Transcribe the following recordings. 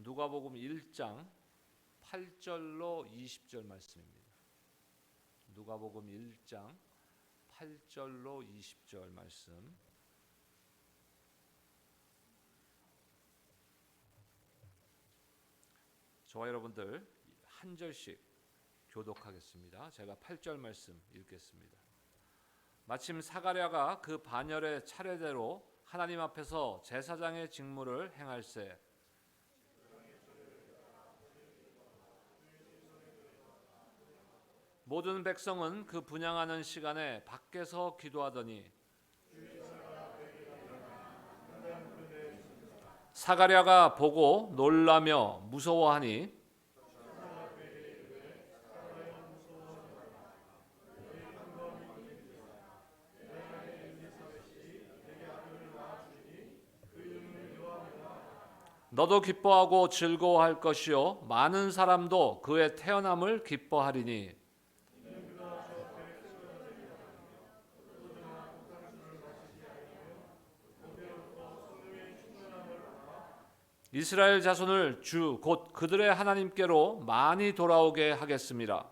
누가복음 1장 8절로 20절 말씀입니다. 누가복음 1장 8절로 20절 말씀. 저와 여러분들 한 절씩 교독하겠습니다. 제가 8절 말씀 읽겠습니다. 마침 사가랴가 그 반열의 차례대로 하나님 앞에서 제사장의 직무를 행할세 모든 백성은 그 분향하는 시간에 밖에서 기도하더니 사가랴가 보고 놀라며 무서워하니 너도 기뻐하고 즐거워할 것이요 많은 사람도 그의 태어남을 기뻐하리니 이스라엘 자손을 주 곧 그들의 하나님께로 많이 돌아오게 하겠습니다.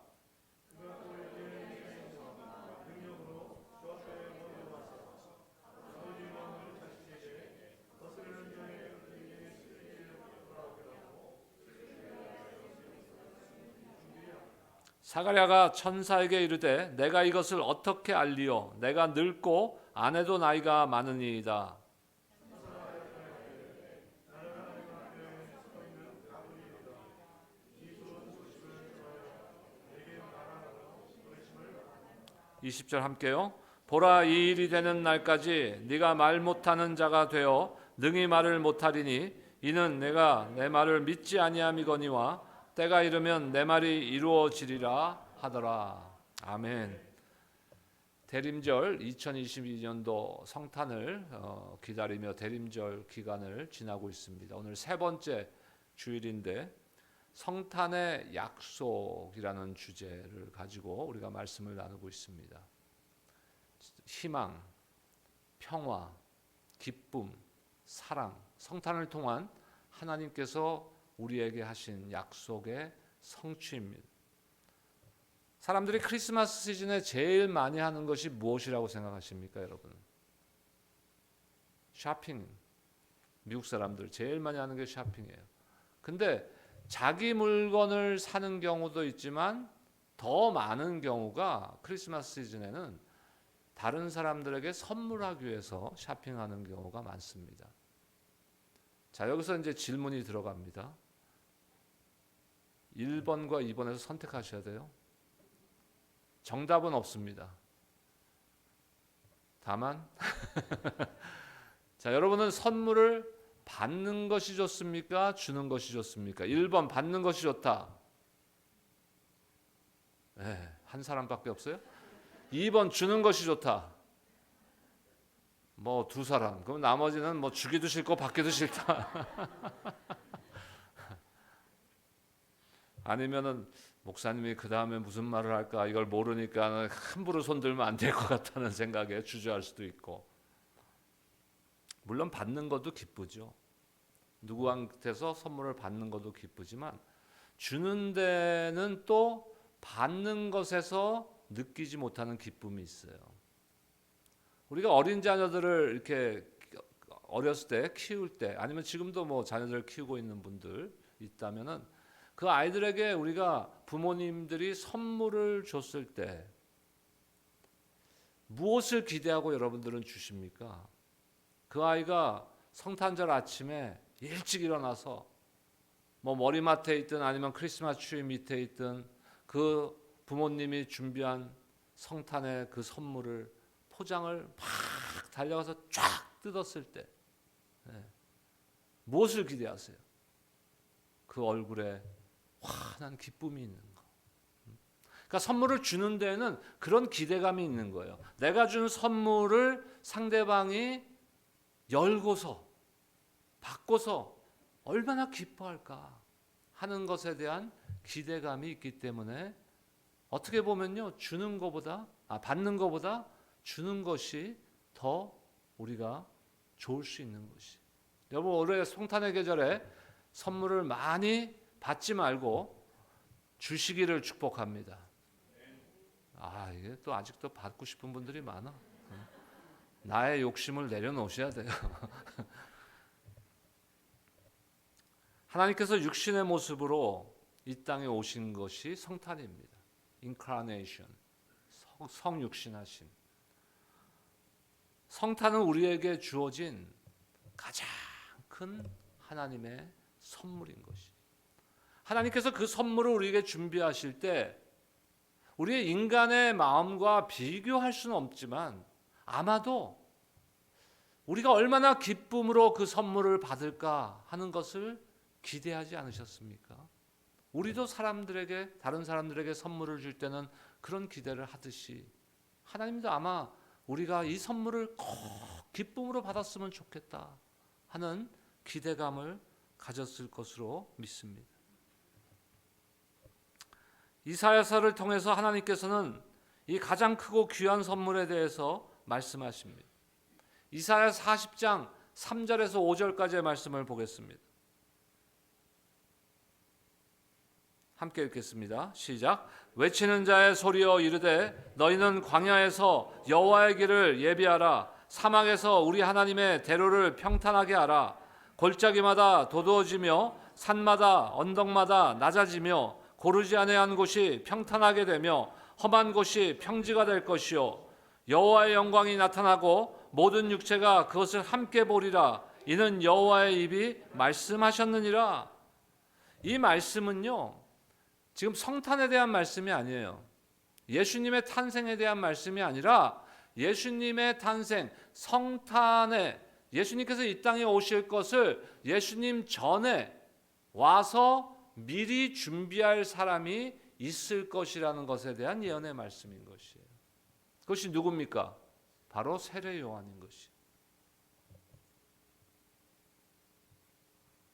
사가랴가 천사에게 이르되 내가 이것을 어떻게 알리오 내가 늙고 아내도 나이가 많으니이다. (20절) 함께요. 보라 이 일이 되는 날까지 네가 말 못하는 자가 되어 능히 말을 못하리니 이는 내가 내 말을 믿지 아니함이거니와 때가 이르면 내 말이 이루어지리라 하더라. 아멘. 대림절 2022년도 성탄을 기다리며 대림절 기간을 지나고 있습니다. 오늘 세 번째 주일인데 성탄의 약속이라는 주제를 가지고 우리가 말씀을 나누고 있습니다. 희망, 평화, 기쁨, 사랑, 성탄을 통한 하나님께서 우리에게 하신 약속의 성취입니다. 사람들이 크리스마스 시즌에 제일 많이 하는 것이 무엇이라고 생각하십니까, 여러분? 쇼핑. 미국 사람들 제일 많이 하는 게 쇼핑이에요. 근데 자기 물건을 사는 경우도 있지만 더 많은 경우가 크리스마스 시즌에는 다른 사람들에게 선물하기 위해서 쇼핑하는 경우가 많습니다. 자, 여기서 이제 질문이 들어갑니다. 1번과 2번에서 선택하셔야 돼요. 정답은 없습니다. 다만 자, 여러분은 선물을 받는 것이 좋습니까? 주는 것이 좋습니까? 1번 받는 것이 좋다. 한 사람밖에 없어요? 2번 주는 것이 좋다. 뭐 두 사람. 그럼 나머지는 뭐 주기도 싫고 받기도 싫다. 아니면은 목사님이 그 다음에 무슨 말을 할까 이걸 모르니까 함부로 손들면 안 될 것 같다는 생각에 주저할 수도 있고. 물론 받는 것도 기쁘죠. 누구한테서 선물을 받는 것도 기쁘지만 주는 데는 또 받는 것에서 느끼지 못하는 기쁨이 있어요. 우리가 어린 자녀들을 이렇게 어렸을 때 키울 때 아니면 지금도 뭐 자녀들을 키우고 있는 분들 있다면은 그 아이들에게 우리가 부모님들이 선물을 줬을 때 무엇을 기대하고 여러분들은 주십니까? 그 아이가 성탄절 아침에 일찍 일어나서 뭐 머리맡에 있든 아니면 크리스마스 트리 밑에 있든 그 부모님이 준비한 성탄의 그 선물을 포장을 막 달려가서 쫙 뜯었을 때 무엇을 기대하세요? 그 얼굴에 환한 기쁨이 있는 거. 그러니까 선물을 주는 데에는 그런 기대감이 있는 거예요. 내가 준 선물을 상대방이 열고서 받고서 얼마나 기뻐할까 하는 것에 대한 기대감이 있기 때문에 어떻게 보면요, 받는 것보다 주는 것이 더 우리가 좋을 수 있는 것이. 여러분, 올해 성탄의 계절에 선물을 많이 받지 말고 주시기를 축복합니다. 이게 또 아직도 받고 싶은 분들이 많아. 나의 욕심을 내려놓으셔야 돼요. 하나님께서 육신의 모습으로 이 땅에 오신 것이 성탄입니다. 인카네이션, 성육신하신. 성탄은 우리에게 주어진 가장 큰 하나님의 선물인 것이. 하나님께서 그 선물을 우리에게 준비하실 때 우리의 인간의 마음과 비교할 수는 없지만 아마도 우리가 얼마나 기쁨으로 그 선물을 받을까 하는 것을 기대하지 않으셨습니까? 우리도 다른 사람들에게 선물을 줄 때는 그런 기대를 하듯이 하나님도 아마 우리가 이 선물을 꼭 기쁨으로 받았으면 좋겠다 하는 기대감을 가졌을 것으로 믿습니다. 이사야서를 통해서 하나님께서는 이 가장 크고 귀한 선물에 대해서 말씀하십니다. 이사야 40장 3절에서 5절까지의 말씀을 보겠습니다. 함께 읽겠습니다. 시작. 외치는 자의 소리여 이르되 너희는 광야에서 여호와의 길을 예비하라. 사막에서 우리 하나님의 대로를 평탄하게 하라. 골짜기마다 도두어지며 산마다 언덕마다 낮아지며 고르지 아니한 곳이 평탄하게 되며 험한 곳이 평지가 될 것이요 여호와의 영광이 나타나고 모든 육체가 그것을 함께 보리라. 이는 여호와의 입이 말씀하셨느니라. 이 말씀은요, 지금 성탄에 대한 말씀이 아니에요. 예수님의 탄생에 대한 말씀이 아니라 예수님의 탄생, 성탄에 예수님께서 이 땅에 오실 것을 예수님 전에 와서 미리 준비할 사람이 있을 것이라는 것에 대한 예언의 말씀인 것이에요. 그것이 누굽니까? 바로 세례 요한인 것이.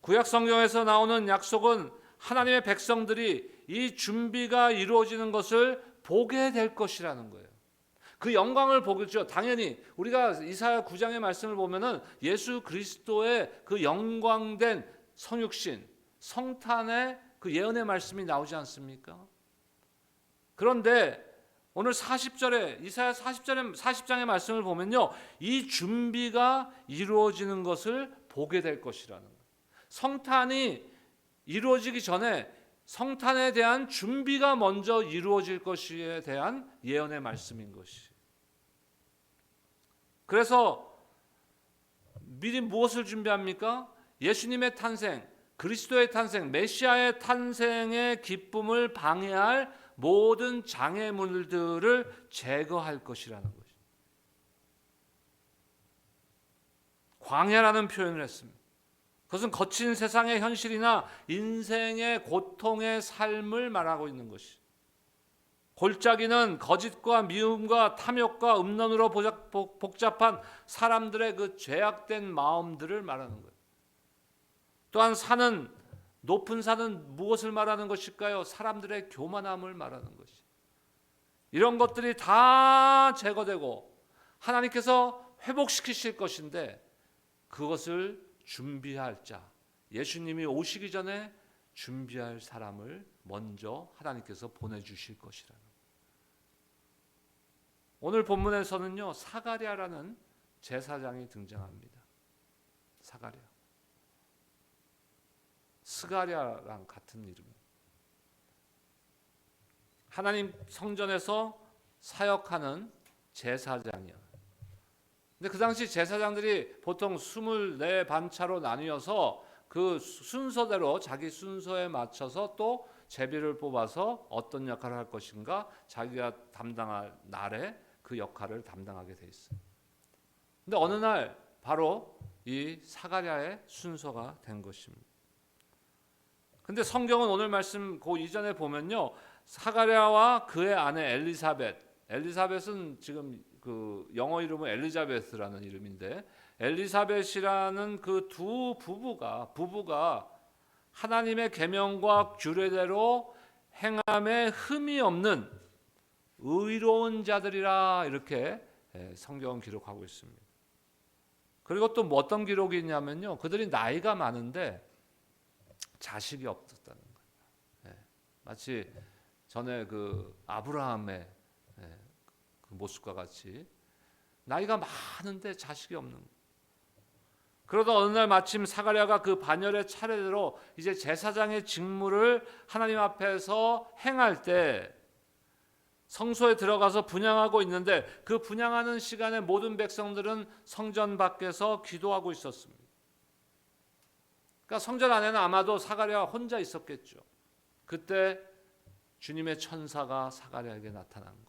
구약 성경에서 나오는 약속은 하나님의 백성들이 이 준비가 이루어지는 것을 보게 될 것이라는 거예요. 그 영광을 보겠죠. 당연히 우리가 이사야 9장의 말씀을 보면은 예수 그리스도의 그 영광된 성육신, 성탄의 그 예언의 말씀이 나오지 않습니까? 그런데 오늘 40절에 이사야 40장의 말씀을 보면요, 이 준비가 이루어지는 것을 보게 될 것이라는 거예요. 성탄이 이루어지기 전에 성탄에 대한 준비가 먼저 이루어질 것에 대한 예언의 말씀인 것이. 그래서 미리 무엇을 준비합니까? 예수님의 탄생, 그리스도의 탄생, 메시아의 탄생의 기쁨을 방해할 모든 장애물들을 제거할 것이라는 것이. 광야라는 표현을 했습니다. 그것은 거친 세상의 현실이나 인생의 고통의 삶을 말하고 있는 것이. 골짜기는 거짓과 미움과 탐욕과 음란으로 복잡한 사람들의 그 죄악된 마음들을 말하는 거예요. 또한 산은, 높은 산은 무엇을 말하는 것일까요? 사람들의 교만함을 말하는 것이. 이런 것들이 다 제거되고 하나님께서 회복시키실 것인데 그것을 준비할 자, 예수님이 오시기 전에 준비할 사람을 먼저 하나님께서 보내주실 것이라는. 오늘 본문에서는요, 사가랴라는 제사장이 등장합니다. 사가랴, 스가랴랑 같은 이름. 하나님 성전에서 사역하는 제사장이야. 근데 그 당시 제사장들이 보통 24반차로 나뉘어서 그 순서대로 자기 순서에 맞춰서 또 제비를 뽑아서 어떤 역할을 할 것인가 자기가 담당할 날에 그 역할을 담당하게 돼 있어요. 근데 어느 날 바로 이 사가랴의 순서가 된 것입니다. 근데 성경은 오늘 말씀 그 이전에 보면요, 사가랴와 그의 아내 엘리사벳은 지금 그 영어 이름은 엘리자베스라는 이름인데, 엘리사벳이라는 그 두 부부가 하나님의 계명과 규례대로 행함에 흠이 없는 의로운 자들이라 이렇게 성경은 기록하고 있습니다. 그리고 또 어떤 기록이 있냐면요, 그들이 나이가 많은데 자식이 없었다는 거예요. 예. 마치 전에 그 아브라함의 그 모습과 같이 나이가 많은데 자식이 없는 거예요. 그러다 어느 날 마침 사가랴가 그 반열의 차례대로 이제 제사장의 직무를 하나님 앞에서 행할 때 성소에 들어가서 분향하고 있는데 그 분향하는 시간에 모든 백성들은 성전 밖에서 기도하고 있었습니다. 그러니까 성전 안에는 아마도 사가랴가 혼자 있었겠죠. 그때 주님의 천사가 사가랴에게 나타난 거예요.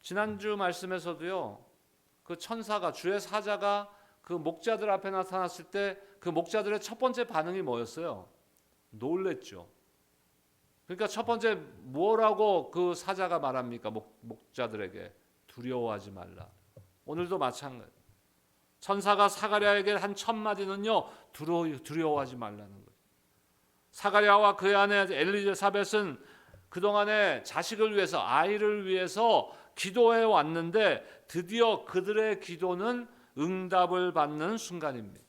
지난주 말씀에서도요, 그 천사가, 주의 사자가 그 목자들 앞에 나타났을 때 그 목자들의 첫 번째 반응이 뭐였어요? 놀랬죠. 그러니까 첫 번째 뭐라고 그 사자가 말합니까? 목자들에게 두려워하지 말라. 오늘도 마찬가지. 천사가 사가랴에게 한 첫 마디는요, 두려워하지 말라는 거예요. 사가랴와 그의 아내 엘리사벳은 그동안에 자식을 위해서, 아이를 위해서 기도해 왔는데 드디어 그들의 기도는 응답을 받는 순간입니다.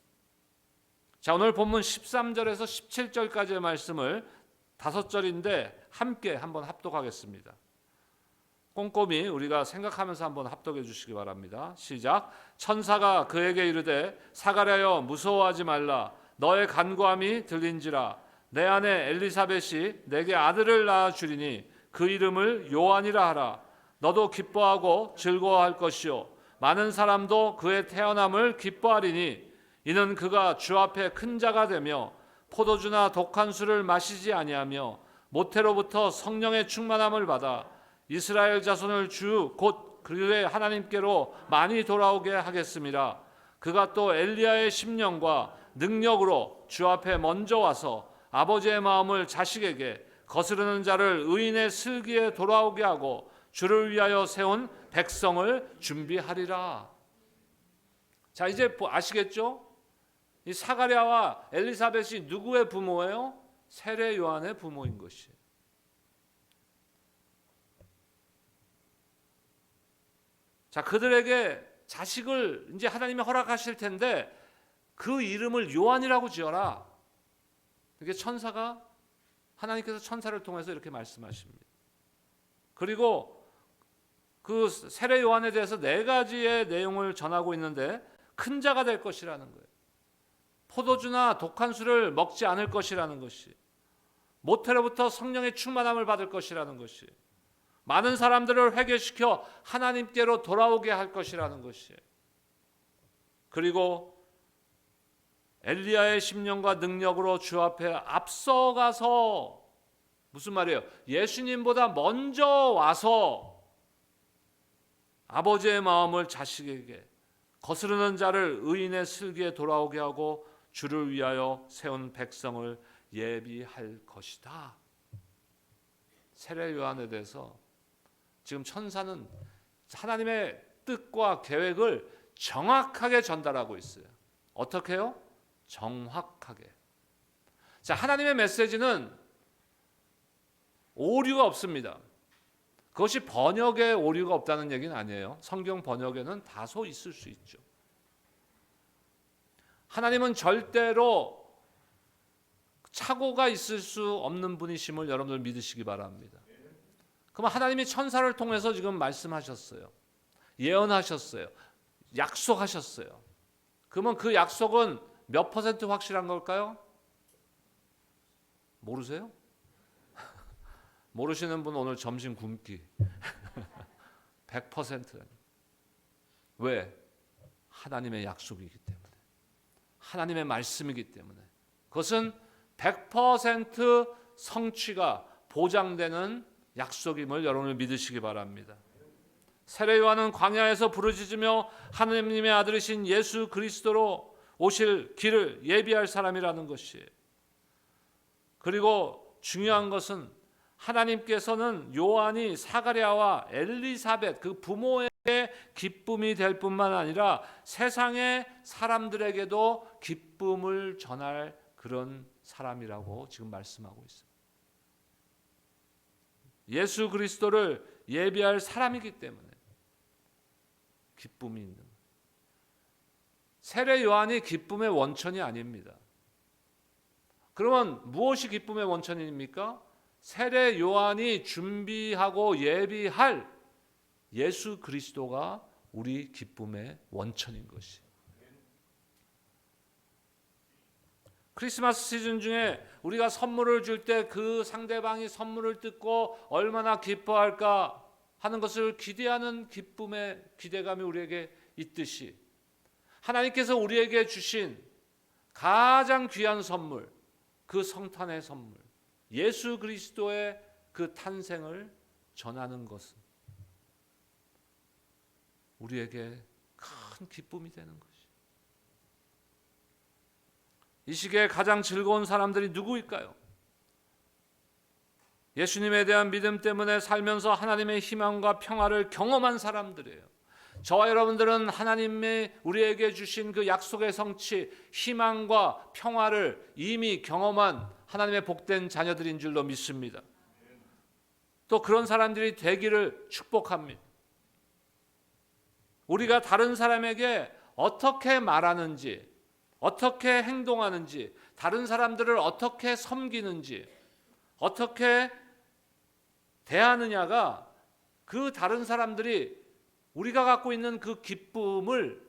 자, 오늘 본문 13절에서 17절까지의 말씀을 5절인데 함께 한번 합독하겠습니다. 꼼꼼히 우리가 생각하면서 한번 합독해 주시기 바랍니다. 시작. 천사가 그에게 이르되 사가랴여 무서워하지 말라. 너의 간구함이 들린지라. 내 아내 엘리사벳이 내게 아들을 낳아 주리니 그 이름을 요한이라 하라. 너도 기뻐하고 즐거워할 것이요 많은 사람도 그의 태어남을 기뻐하리니 이는 그가 주 앞에 큰 자가 되며 포도주나 독한 술을 마시지 아니하며 모태로부터 성령의 충만함을 받아 이스라엘 자손을 주 곧 그의 하나님께로 많이 돌아오게 하겠습니다. 그가 또 엘리야의 심령과 능력으로 주 앞에 먼저 와서 아버지의 마음을 자식에게 거스르는 자를 의인의 슬기에 돌아오게 하고 주를 위하여 세운 백성을 준비하리라. 자, 이제 아시겠죠? 이 사가랴와 엘리사벳이 누구의 부모예요? 세례 요한의 부모인 것이에요. 자, 그들에게 자식을 이제 하나님이 허락하실 텐데 그 이름을 요한이라고 지어라. 이게 천사가, 하나님께서 천사를 통해서 이렇게 말씀하십니다. 그리고 그 세례 요한에 대해서 4가지의 내용을 전하고 있는데 큰 자가 될 것이라는 거예요. 포도주나 독한 술을 먹지 않을 것이라는 것이, 모태로부터 성령의 충만함을 받을 것이라는 것이, 많은 사람들을 회개시켜 하나님께로 돌아오게 할 것이라는 것이, 그리고 엘리야의 심령과 능력으로 주 앞에 앞서가서, 무슨 말이에요? 예수님보다 먼저 와서 아버지의 마음을 자식에게, 거스르는 자를 의인의 슬기에 돌아오게 하고 주를 위하여 세운 백성을 예비할 것이다. 세례 요한에 대해서 지금 천사는 하나님의 뜻과 계획을 정확하게 전달하고 있어요. 어떻게요? 정확하게. 자, 하나님의 메시지는 오류가 없습니다. 그것이 번역에 오류가 없다는 얘기는 아니에요. 성경 번역에는 다소 있을 수 있죠. 하나님은 절대로 착오가 있을 수 없는 분이심을 여러분들 믿으시기 바랍니다. 그럼 하나님이 천사를 통해서 지금 말씀하셨어요. 예언하셨어요. 약속하셨어요. 그러면 그 약속은 몇 % 확실한 걸까요? 모르세요? 모르시는 분 오늘 점심 굶기. 100%. 왜? 하나님의 약속이기 때문에. 하나님의 말씀이기 때문에. 그것은 100% 성취가 보장되는 약속임을 여러분을 믿으시기 바랍니다. 세례 요한은 광야에서 부르짖으며 하나님의 아들이신 예수 그리스도로 오실 길을 예비할 사람이라는 것이에요. 그리고 중요한 것은 하나님께서는 요한이 사가랴와 엘리사벳 그 부모에게 기쁨이 될 뿐만 아니라 세상의 사람들에게도 기쁨을 전할 그런 사람이라고 지금 말씀하고 있습니다. 예수 그리스도를 예비할 사람이기 때문에 기쁨이 있는. 세례 요한이 기쁨의 원천이 아닙니다. 그러면 무엇이 기쁨의 원천입니까? 세례 요한이 준비하고 예비할 예수 그리스도가 우리 기쁨의 원천인 것이. 크리스마스 시즌 중에 우리가 선물을 줄 때 그 상대방이 선물을 듣고 얼마나 기뻐할까 하는 것을 기대하는 기쁨의 기대감이 우리에게 있듯이, 하나님께서 우리에게 주신 가장 귀한 선물, 그 성탄의 선물, 예수 그리스도의 그 탄생을 전하는 것은 우리에게 큰 기쁨이 되는 것이. 이 시기에 가장 즐거운 사람들이 누구일까요? 예수님에 대한 믿음 때문에 살면서 하나님의 희망과 평화를 경험한 사람들이에요. 저와 여러분들은 하나님이 우리에게 주신 그 약속의 성취, 희망과 평화를 이미 경험한 하나님의 복된 자녀들인 줄로 믿습니다. 또 그런 사람들이 되기를 축복합니다. 우리가 다른 사람에게 어떻게 말하는지, 어떻게 행동하는지, 다른 사람들을 어떻게 섬기는지, 어떻게 대하느냐가 그 다른 사람들이 우리가 갖고 있는 그 기쁨을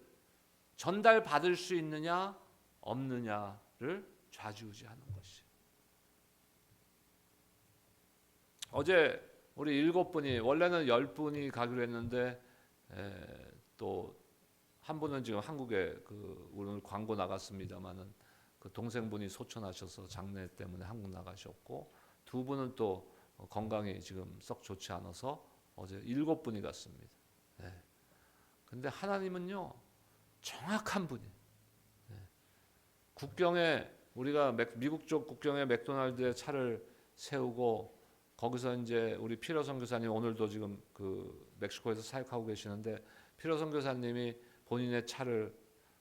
전달받을 수 있느냐 없느냐를 좌지우지하는 것이. 어제 우리 7분이, 원래는 10분이 가기로 했는데 또 한 분은 지금 한국에 오늘 광고 나갔습니다만은 그 동생분이 소천하셔서 장례 때문에 한국 나가셨고, 2분은 또 건강이 지금 썩 좋지 않아서 어제 7분이 갔습니다. 근데 하나님은요 정확한 분이에요. 국경에, 우리가 미국 쪽 국경에 맥도날드에 차를 세우고 거기서 이제 우리 피러 선교사님, 오늘도 지금 그 멕시코에서 사역하고 계시는데, 피러 선교사님이 본인의 차를,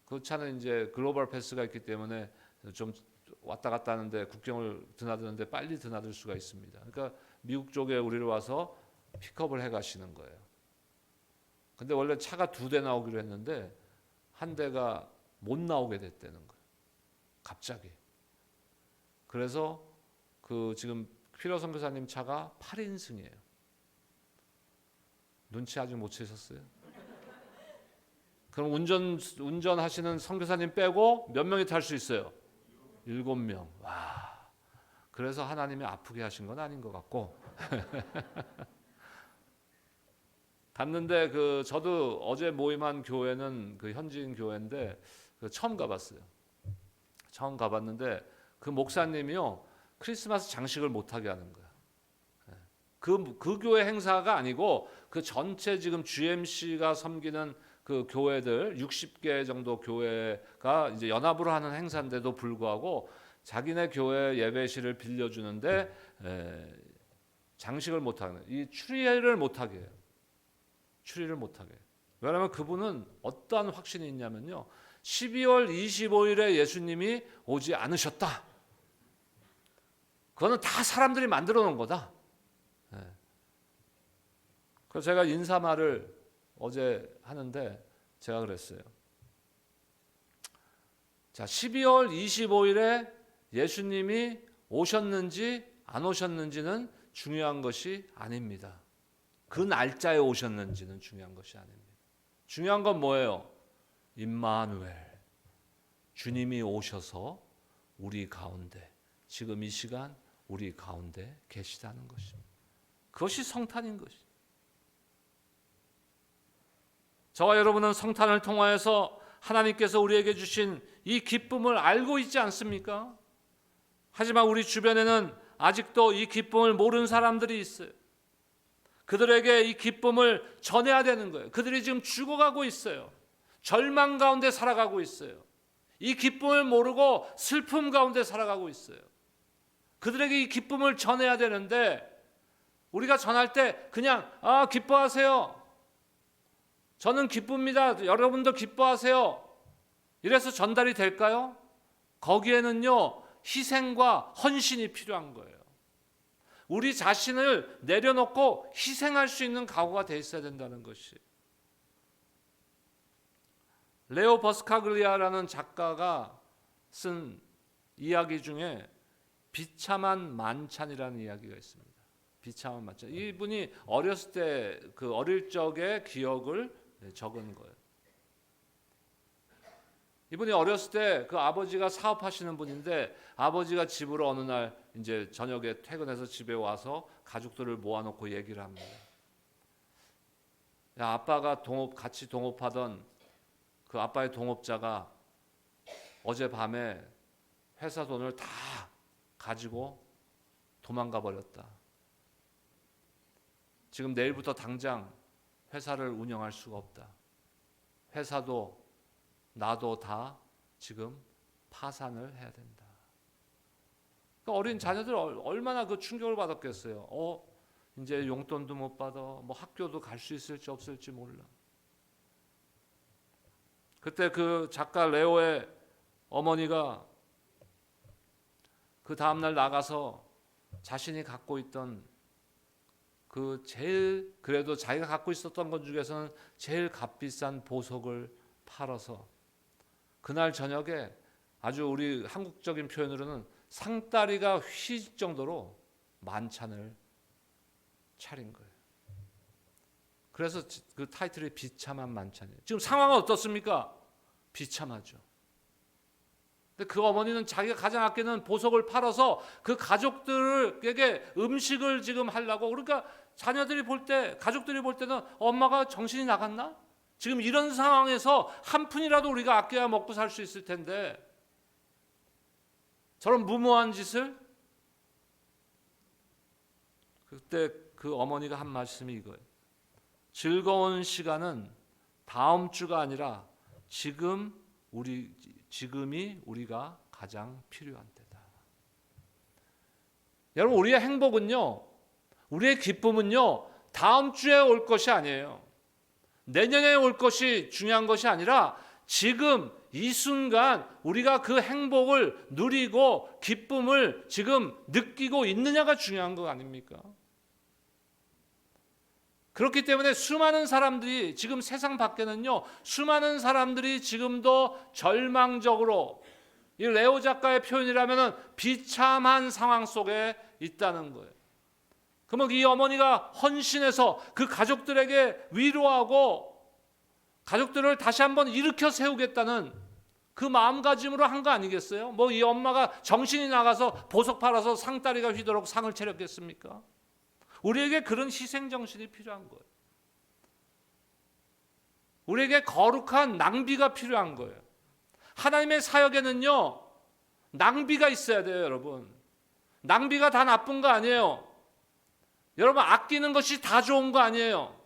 그 차는 이제 글로벌 패스가 있기 때문에 좀 왔다 갔다 하는데 국경을 드나드는데 빨리 드나들 수가 있습니다. 그러니까 미국 쪽에 우리를 와서 픽업을 해 가시는 거예요. 근데 원래 차가 2대 나오기로 했는데 한 대가 못 나오게 됐다는 거예요. 갑자기. 그래서 그 지금 피러 선교사님 차가 8인승이에요. 눈치 아직 못 채셨어요? 그럼 운전하시는 선교사님 빼고 몇 명이 탈 수 있어요? 7명. 와. 그래서 하나님이 아프게 하신 건 아닌 것 같고. 갔는데 저도 어제 모임한 교회는 그 현지인 교회인데 처음 가봤어요. 처음 가봤는데 그 목사님이요 크리스마스 장식을 못하게 하는 거야. 그 교회 행사가 아니고 그 전체 지금 GMC가 섬기는 그 교회들 60개 정도 교회가 이제 연합으로 하는 행사인데도 불구하고 자기네 교회 예배실을 빌려주는데 장식을 못하는, 이 추리를 못하게 해요. 추리를 못하게 해요. 왜냐하면 그분은 어떠한 확신이 있냐면요, 12월 25일에 예수님이 오지 않으셨다. 그거는 다 사람들이 만들어 놓은 거다. 그래서 제가 인사말을 어제 하는데 제가 그랬어요. 자, 12월 25일에 예수님이 오셨는지 안 오셨는지는 중요한 것이 아닙니다. 그 날짜에 오셨는지는 중요한 것이 아닙니다. 중요한 건 뭐예요? 임마누엘, 주님이 오셔서 우리 가운데, 지금 이 시간 우리 가운데 계시다는 것입니다. 그것이 성탄인 것입니다. 저와 여러분은 성탄을 통하여서 하나님께서 우리에게 주신 이 기쁨을 알고 있지 않습니까? 하지만 우리 주변에는 아직도 이 기쁨을 모르는 사람들이 있어요. 그들에게 이 기쁨을 전해야 되는 거예요. 그들이 지금 죽어가고 있어요. 절망 가운데 살아가고 있어요. 이 기쁨을 모르고 슬픔 가운데 살아가고 있어요. 그들에게 이 기쁨을 전해야 되는데 우리가 전할 때 그냥 기뻐하세요. 저는 기쁩니다. 여러분도 기뻐하세요. 이래서 전달이 될까요? 거기에는요 희생과 헌신이 필요한 거예요. 우리 자신을 내려놓고 희생할 수 있는 각오가 돼 있어야 된다는 것이. 레오 버스카글리아라는 작가가 쓴 이야기 중에 비참한 만찬이라는 이야기가 있습니다. 비참한 만찬. 이분이 어렸을 때 그 어릴 적의 기억을 적은 거예요. 이분이 어렸을 때 그 아버지가 사업하시는 분인데 아버지가 집으로 어느 날 이제 저녁에 퇴근해서 집에 와서 가족들을 모아놓고 얘기를 합니다. 야, 아빠가 같이 동업하던 그 아빠의 동업자가 어젯밤에 회사 돈을 다 가지고 도망가 버렸다. 지금 내일부터 당장 회사를 운영할 수가 없다. 회사도 나도 다 지금 파산을 해야 된다. 그러니까 어린 자녀들 얼마나 그 충격을 받았겠어요. 이제 용돈도 못 받아. 뭐 학교도 갈 수 있을지 없을지 몰라. 그때 그 작가 레오의 어머니가 그 다음날 나가서 자신이 갖고 있던 그 제일 그래도 자기가 갖고 있었던 것 중에서는 제일 값비싼 보석을 팔아서 그날 저녁에 아주 우리 한국적인 표현으로는 상다리가 휘질 정도로 만찬을 차린 거예요. 그래서 그 타이틀이 비참한 만찬이에요. 지금 상황은 어떻습니까? 비참하죠. 근데 그 어머니는 자기가 가장 아끼는 보석을 팔아서 그 가족들에게 음식을 지금 하려고, 그러니까 자녀들이 볼 때, 가족들이 볼 때는 엄마가 정신이 나갔나? 지금 이런 상황에서 한 푼이라도 우리가 아껴야 먹고 살 수 있을 텐데 저런 무모한 짓을. 그때 그 어머니가 한 말씀이 이거예요. 즐거운 시간은 다음 주가 아니라 지금이 우리가 가장 필요한 때다. 여러분, 우리의 행복은요, 우리의 기쁨은요, 다음 주에 올 것이 아니에요. 내년에 올 것이 중요한 것이 아니라 지금 이 순간 우리가 그 행복을 누리고 기쁨을 지금 느끼고 있느냐가 중요한 거 아닙니까? 그렇기 때문에 수많은 사람들이 지금 세상 밖에는요, 수많은 사람들이 지금도 절망적으로, 이 레오 작가의 표현이라면 비참한 상황 속에 있다는 거예요. 그러면 이 어머니가 헌신해서 그 가족들에게 위로하고 가족들을 다시 한번 일으켜 세우겠다는 그 마음가짐으로 한 거 아니겠어요? 뭐 이 엄마가 정신이 나가서 보석 팔아서 상다리가 휘도록 상을 차렸겠습니까? 우리에게 그런 희생 정신이 필요한 거예요. 우리에게 거룩한 낭비가 필요한 거예요. 하나님의 사역에는요, 낭비가 있어야 돼요, 여러분. 낭비가 다 나쁜 거 아니에요. 여러분, 아끼는 것이 다 좋은 거 아니에요.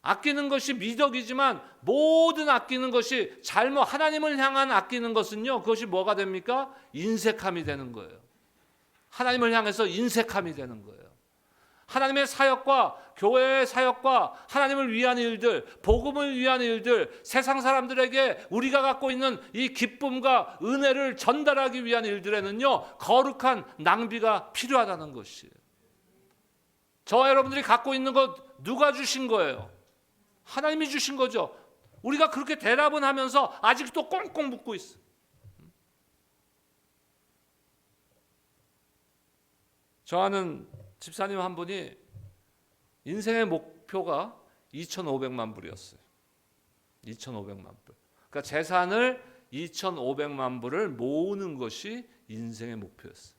아끼는 것이 미덕이지만 모든 아끼는 것이 하나님을 향한 아끼는 것은요, 그것이 뭐가 됩니까? 인색함이 되는 거예요. 하나님을 향해서 인색함이 되는 거예요. 하나님의 사역과 교회의 사역과 하나님을 위한 일들, 복음을 위한 일들, 세상 사람들에게 우리가 갖고 있는 이 기쁨과 은혜를 전달하기 위한 일들에는요, 거룩한 낭비가 필요하다는 것이에요. 저와 여러분들이 갖고 있는 것 누가 주신 거예요? 하나님이 주신 거죠. 우리가 그렇게 대답은 하면서 아직도 꽁꽁 묶고 있어요. 저 아는 집사님 한 분이 인생의 목표가 2,500만 불이었어요. 2,500만 불. 그러니까 재산을 2,500만 불을 모으는 것이 인생의 목표였어요.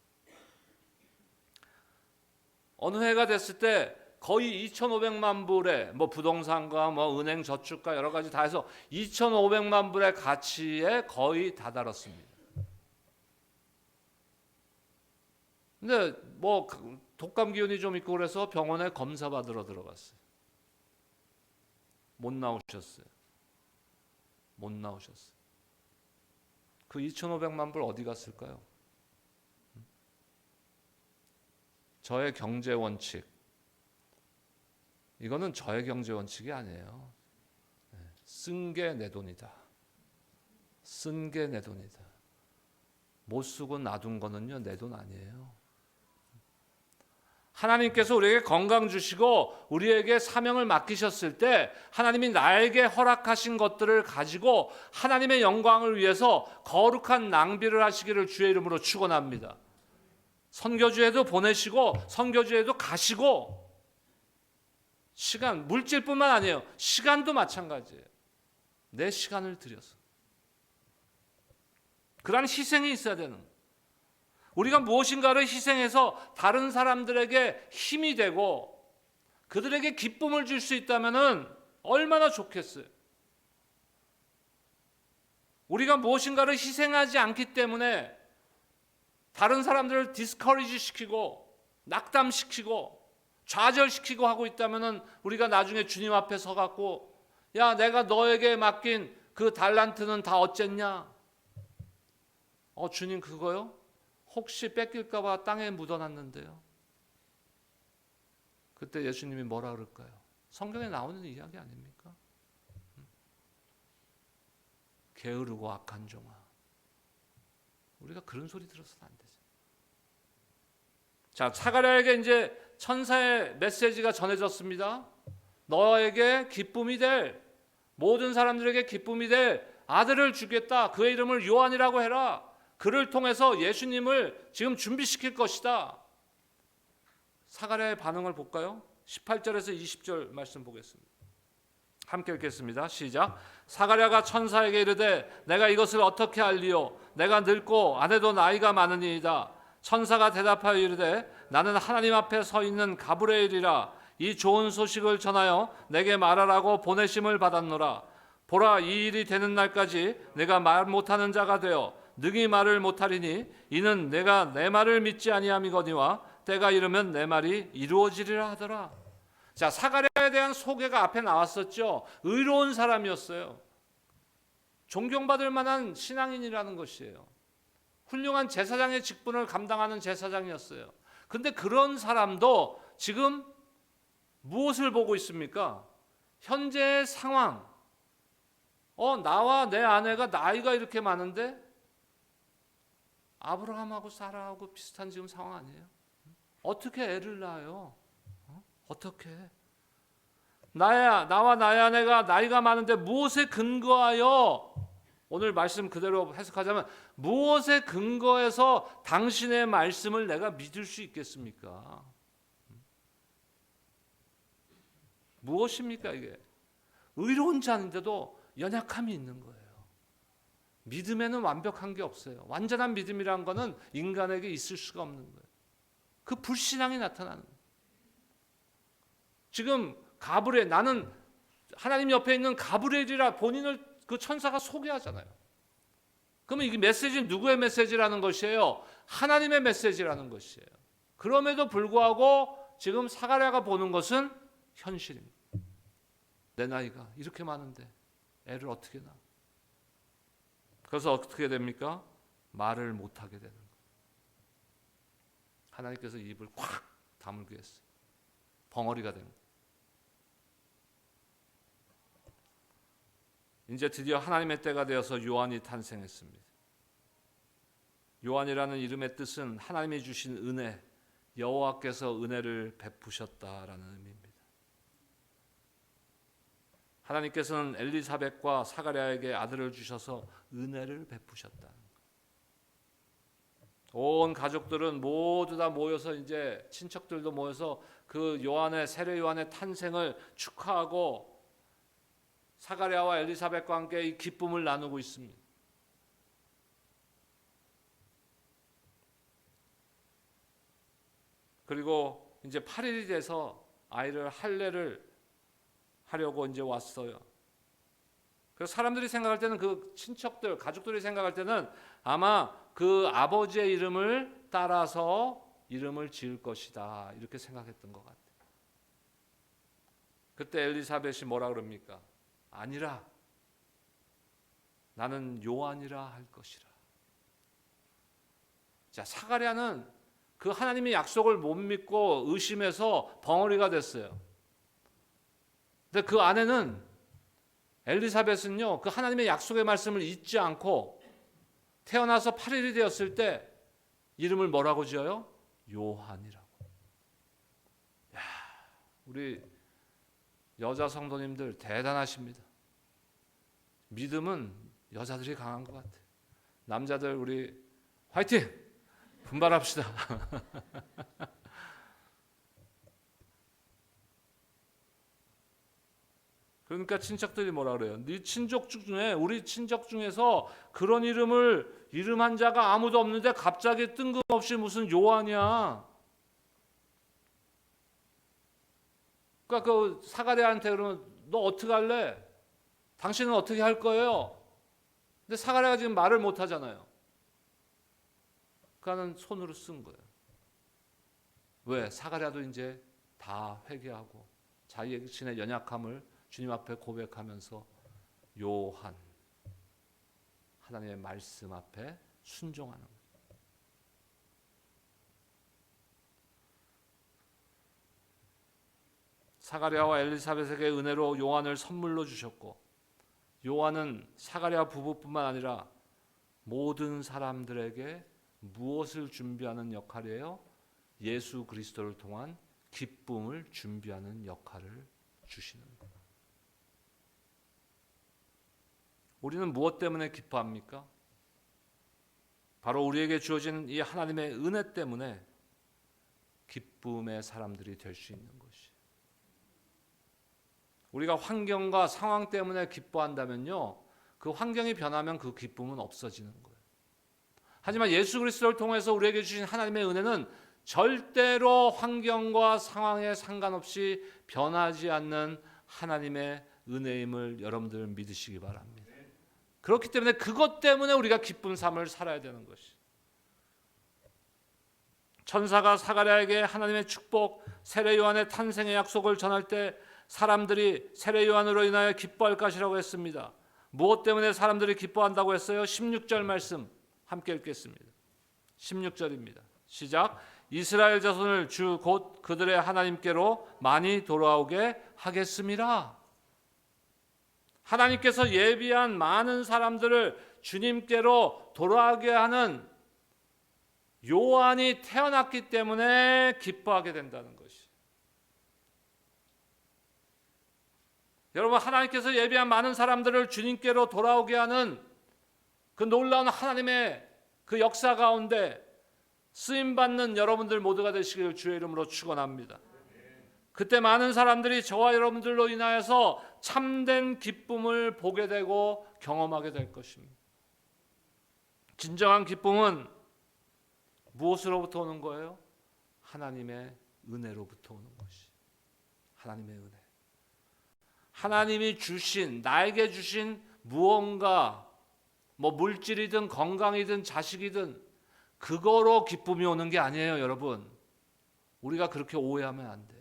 어느 해가 됐을 때 거의 2,500만 불의 뭐 부동산과 뭐 은행 저축과 여러 가지 다 해서 2,500만 불의 가치에 거의 다다랐습니다. 근데 뭐 독감 기운이 좀 있고 그래서 병원에 검사 받으러 들어갔어요. 못 나오셨어요. 그 2,500만 불 어디 갔을까요? 저의 경제 원칙, 이거는 저의 경제 원칙이 아니에요. 쓴 게 내 돈이다. 쓴 게 내 돈이다. 못 쓰고 놔둔 거는요, 내 돈 아니에요. 하나님께서 우리에게 건강 주시고 우리에게 사명을 맡기셨을 때 하나님이 나에게 허락하신 것들을 가지고 하나님의 영광을 위해서 거룩한 낭비를 하시기를 주의 이름으로 축원합니다. 선교주에도 보내시고 선교주에도 가시고, 시간, 물질뿐만 아니에요. 시간도 마찬가지예요. 내 시간을 들여서. 그러한 희생이 있어야 되는 거예요. 우리가 무엇인가를 희생해서 다른 사람들에게 힘이 되고 그들에게 기쁨을 줄 수 있다면 얼마나 좋겠어요. 우리가 무엇인가를 희생하지 않기 때문에 다른 사람들을 디스커리지 시키고 낙담시키고 좌절시키고 하고 있다면 우리가 나중에 주님 앞에 서갖고, 야, 내가 너에게 맡긴 그 달란트는 다 어쨌냐? 주님, 그거요? 혹시 뺏길까 봐 땅에 묻어놨는데요. 그때 예수님이 뭐라 그럴까요? 성경에 나오는 이야기 아닙니까? 게으르고 악한 종아. 우리가 그런 소리 들어서는 안 되죠. 자, 사가랴에게 이제 천사의 메시지가 전해졌습니다. 너에게 기쁨이 될, 모든 사람들에게 기쁨이 될 아들을 주겠다. 그의 이름을 요한이라고 해라. 그를 통해서 예수님을 지금 준비시킬 것이다. 사가랴의 반응을 볼까요? 18절에서 20절 말씀 보겠습니다. 함께 읽겠습니다. 시작. 사가랴가 천사에게 이르되 내가 이것을 어떻게 알리요? 내가 늙고 아내도 나이가 많으니이다. 천사가 대답하여 이르되 나는 하나님 앞에 서 있는 가브리엘이라. 이 좋은 소식을 전하여 내게 말하라고 보내심을 받았노라. 보라, 이 일이 되는 날까지 내가 말 못하는 자가 되어 능히 말을 못하리니 이는 내가 내 말을 믿지 아니함이거니와 때가 이르면 내 말이 이루어지리라 하더라. 자, 사가랴에 대한 소개가 앞에 나왔었죠. 의로운 사람이었어요. 존경받을 만한 신앙인이라는 것이에요. 훌륭한 제사장의 직분을 감당하는 제사장이었어요. 근데 그런 사람도 지금 무엇을 보고 있습니까? 현재의 상황. 나와 내 아내가 나이가 이렇게 많은데 아브라함하고 사라하고 비슷한 지금 상황 아니에요? 어떻게 애를 낳아요? 어떻게? 나와 나의 아내가 나이가 많은데 무엇에 근거하여, 오늘 말씀 그대로 해석하자면 무엇에 근거해서 당신의 말씀을 내가 믿을 수 있겠습니까? 무엇입니까 이게? 의로운 자인데도 연약함이 있는 거예요. 믿음에는 완벽한 게 없어요. 완전한 믿음이란 거는 인간에게 있을 수가 없는 거예요. 그 불신앙이 나타나는 거예요. 지금 가브리엘, 나는 하나님 옆에 있는 가브리엘이라 본인을 그 천사가 소개하잖아요. 그러면 이게 메시지는 누구의 메시지라는 것이에요? 하나님의 메시지라는 것이에요. 그럼에도 불구하고 지금 사가랴가 보는 것은 현실입니다. 내 나이가 이렇게 많은데 애를 어떻게 낳아? 그래서 어떻게 됩니까? 말을 못하게 되는 거예요. 하나님께서 입을 콱 다물게 했어요. 벙어리가 된 거예요. 이제 드디어 하나님의 때가 되어서 요한이 탄생했습니다. 요한이라는 이름의 뜻은 하나님이 주신 은혜, 여호와께서 은혜를 베푸셨다라는 의미입니다. 하나님께서는 엘리사벳과 사가랴에게 아들을 주셔서 은혜를 베푸셨다. 온 가족들은 모두 다 모여서, 이제 친척들도 모여서 그 요한의, 세례 요한의 탄생을 축하하고 사가랴와 엘리사벳과 함께 이 기쁨을 나누고 있습니다. 그리고 이제 8일이 돼서 아이를 할례를 하려고 이제 왔어요. 그래서 사람들이 생각할 때는, 그 친척들, 가족들이 생각할 때는 아마 그 아버지의 이름을 따라서 이름을 지을 것이다, 이렇게 생각했던 것 같아요. 그때 엘리사벳이 뭐라 그럽니까? 아니라 나는 요한이라 할 것이라. 자, 사가랴는 그 하나님의 약속을 못 믿고 의심해서 벙어리가 됐어요. 근데 그 아내는, 엘리사벳은요, 그 하나님의 약속의 말씀을 잊지 않고 태어나서 8일이 되었을 때 이름을 뭐라고 지어요? 요한이라고. 야, 우리 여자 성도님들 대단하십니다. 믿음은 여자들이 강한 것 같아요. 남자들 우리 화이팅! 분발합시다. 그러니까 친척들이 뭐라 그래요? 네 친족 중에, 우리 친척 중에서 그런 이름한 자가 아무도 없는데 갑자기 뜬금없이 무슨 요한이야. 그러니까 그 사가랴한테 그러면 너 어떻게 할래? 당신은 어떻게 할 거예요? 근데 사가랴가 지금 말을 못 하잖아요. 그러니까는 손으로 쓴 거예요. 왜? 사가랴도 이제 다 회개하고 자기의 신의 연약함을 주님 앞에 고백하면서 요한, 하나님의 말씀 앞에 순종하는 거예요. 사가랴와 엘리사벳에게 은혜로 요한을 선물로 주셨고, 요한은 사가랴 부부뿐만 아니라 모든 사람들에게 무엇을 준비하는 역할이에요? 예수 그리스도를 통한 기쁨을 준비하는 역할을 주시는 거예요. 우리는 무엇 때문에 기뻐합니까? 바로 우리에게 주어진 이 하나님의 은혜 때문에 기쁨의 사람들이 될 수 있는 것이. 우리가 환경과 상황 때문에 기뻐한다면요, 그 환경이 변하면 그 기쁨은 없어지는 거예요. 하지만 예수 그리스도를 통해서 우리에게 주신 하나님의 은혜는 절대로 환경과 상황에 상관없이 변하지 않는 하나님의 은혜임을 여러분들 믿으시기 바랍니다. 그렇기 때문에 그것 때문에 우리가 기쁜 삶을 살아야 되는 것이. 천사가 사가랴에게 하나님의 축복, 세례 요한의 탄생의 약속을 전할 때 사람들이 세례 요한으로 인하여 기뻐할 것이라고 했습니다. 무엇 때문에 사람들이 기뻐한다고 했어요? 16절 말씀 함께 읽겠습니다. 16절입니다. 시작. 이스라엘 자손을 주 곧 그들의 하나님께로 많이 돌아오게 하겠습니다. 하나님께서 예비한 많은 사람들을 주님께로 돌아오게 하는 요한이 태어났기 때문에 기뻐하게 된다는 것이. 여러분, 하나님께서 예비한 많은 사람들을 주님께로 돌아오게 하는 그 놀라운 하나님의 그 역사 가운데 쓰임받는 여러분들 모두가 되시길 주의 이름으로 축원합니다. 그때 많은 사람들이 저와 여러분들로 인하여서 참된 기쁨을 보게 되고 경험하게 될 것입니다. 진정한 기쁨은 무엇으로부터 오는 거예요? 하나님의 은혜로부터 오는 것이. 하나님의 은혜. 하나님이 주신, 나에게 주신 무언가, 물질이든 건강이든 자식이든 그거로 기쁨이 오는 게 아니에요, 여러분. 우리가 그렇게 오해하면 안 돼요.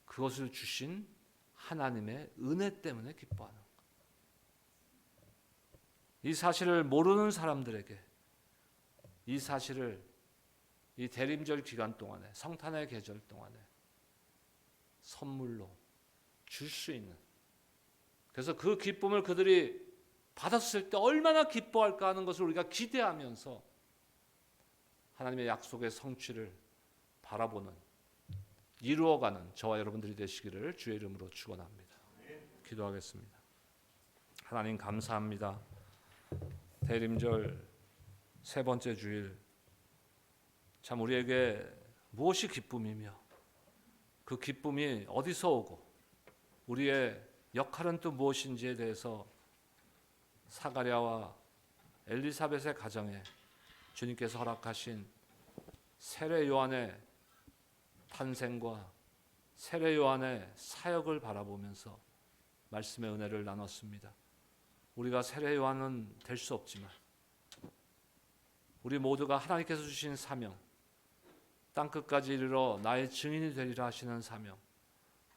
그것을 주신 하나님의 은혜 때문에 기뻐하는 거예요. 이 사실을 모르는 사람들에게 이 사실을 이 대림절 기간 동안에, 성탄의 계절 동안에 선물로 줄 수 있는, 그래서 그 기쁨을 그들이 받았을 때 얼마나 기뻐할까 하는 것을 우리가 기대하면서 하나님의 약속의 성취를 바라보는, 이루어가는 저와 여러분들이 되시기를 주의 이름으로 축원합니다. 기도하겠습니다. 하나님 감사합니다. 대림절 세 번째 주일, 참 우리에게 무엇이 기쁨이며 그 기쁨이 어디서 오고 우리의 역할은 또 무엇인지에 대해서 사가랴와 엘리사벳의 가정에 주님께서 허락하신 세례 요한의 탄생과 세례 요한의 사역을 바라보면서 말씀의 은혜를 나눴습니다. 우리가 세례 요한은 될 수 없지만 우리 모두가 하나님께서 주신 사명, 땅끝까지 이르러 나의 증인이 되리라 하시는 사명,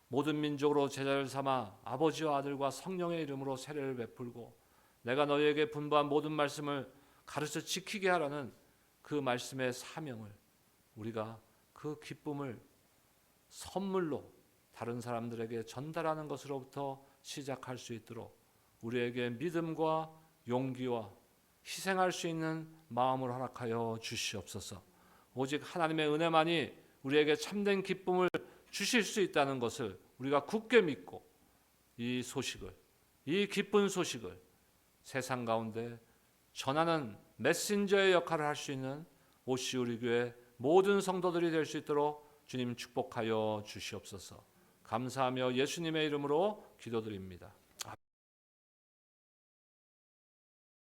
모든 민족으로 제자를 삼아 아버지와 아들과 성령의 이름으로 세례를 베풀고 내가 너희에게 분부한 모든 말씀을 가르쳐 지키게 하라는 그 말씀의 사명을, 우리가 그 기쁨을 선물로 다른 사람들에게 전달하는 것으로부터 시작할 수 있도록 우리에게 믿음과 용기와 희생할 수 있는 마음을 허락하여 주시옵소서. 오직 하나님의 은혜만이 우리에게 참된 기쁨을 주실 수 있다는 것을 우리가 굳게 믿고 이 소식을, 이 기쁜 소식을 세상 가운데 전하는 메신저의 역할을 할 수 있는 오시 우리 교회 모든 성도들이 될 수 있도록 주님 축복하여 주시옵소서. 감사하며 예수님의 이름으로 기도드립니다.